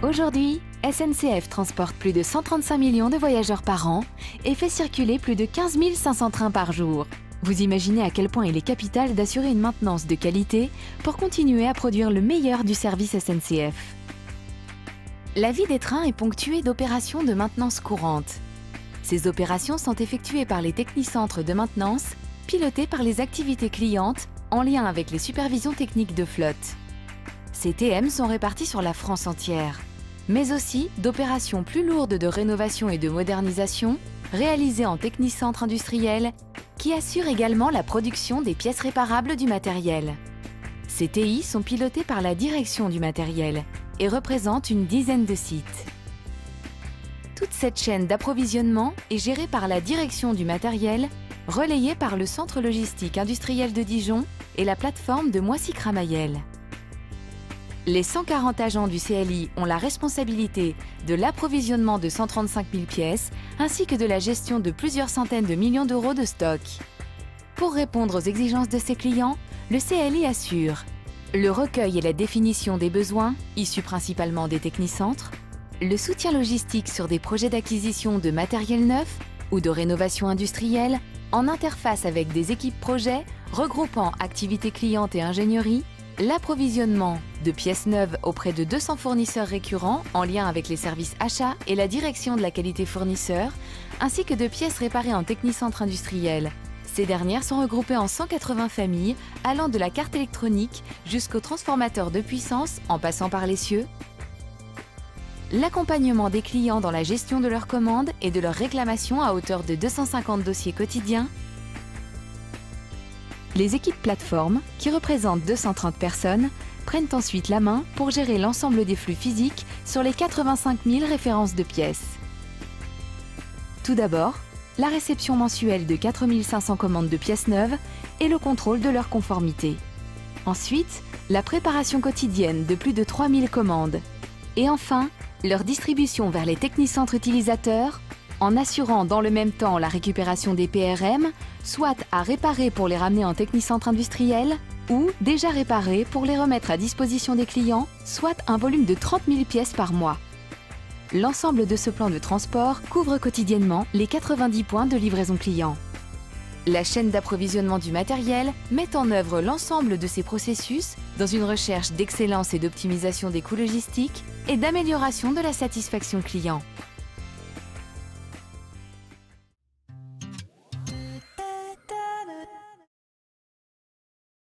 Aujourd'hui, SNCF transporte plus de 135 millions de voyageurs par an et fait circuler plus de 15 500 trains par jour. Vous imaginez à quel point il est capital d'assurer une maintenance de qualité pour continuer à produire le meilleur du service SNCF. La vie des trains est ponctuée d'opérations de maintenance courantes. Ces opérations sont effectuées par les technicentres de maintenance, pilotées par les activités clientes en lien avec les supervisions techniques de flotte. Ces TM sont répartis sur la France entière, mais aussi d'opérations plus lourdes de rénovation et de modernisation réalisées en technicentre industriel qui assurent également la production des pièces réparables du matériel. Ces TI sont pilotés par la direction du matériel et représentent une dizaine de sites. Toute cette chaîne d'approvisionnement est gérée par la direction du matériel, relayée par le centre logistique industriel de Dijon et la plateforme de Moissy-Cramayel. Les 140 agents du CLI ont la responsabilité de l'approvisionnement de 135 000 pièces ainsi que de la gestion de plusieurs centaines de millions d'euros de stock. Pour répondre aux exigences de ses clients, le CLI assure le recueil et la définition des besoins, issus principalement des technicentres, le soutien logistique sur des projets d'acquisition de matériel neuf ou de rénovation industrielle, en interface avec des équipes projets regroupant activités clientes et ingénierie, l'approvisionnement de pièces neuves auprès de 200 fournisseurs récurrents en lien avec les services achats et la direction de la qualité fournisseur, ainsi que de pièces réparées en technicentre industriel. Ces dernières sont regroupées en 180 familles, allant de la carte électronique jusqu'au transformateur de puissance en passant par l'essieu. L'accompagnement des clients dans la gestion de leurs commandes et de leurs réclamations à hauteur de 250 dossiers quotidiens. Les équipes plateformes, qui représentent 230 personnes, prennent ensuite la main pour gérer l'ensemble des flux physiques sur les 85 000 références de pièces. Tout d'abord, la réception mensuelle de 4 500 commandes de pièces neuves et le contrôle de leur conformité. Ensuite, la préparation quotidienne de plus de 3 000 commandes. Et enfin, leur distribution vers les technicentres utilisateurs, en assurant dans le même temps la récupération des PRM, soit à réparer pour les ramener en technicentre industriel, ou déjà réparés pour les remettre à disposition des clients, soit un volume de 30 000 pièces par mois. L'ensemble de ce plan de transport couvre quotidiennement les 90 points de livraison client. La chaîne d'approvisionnement du matériel met en œuvre l'ensemble de ces processus dans une recherche d'excellence et d'optimisation des coûts logistiques et d'amélioration de la satisfaction client.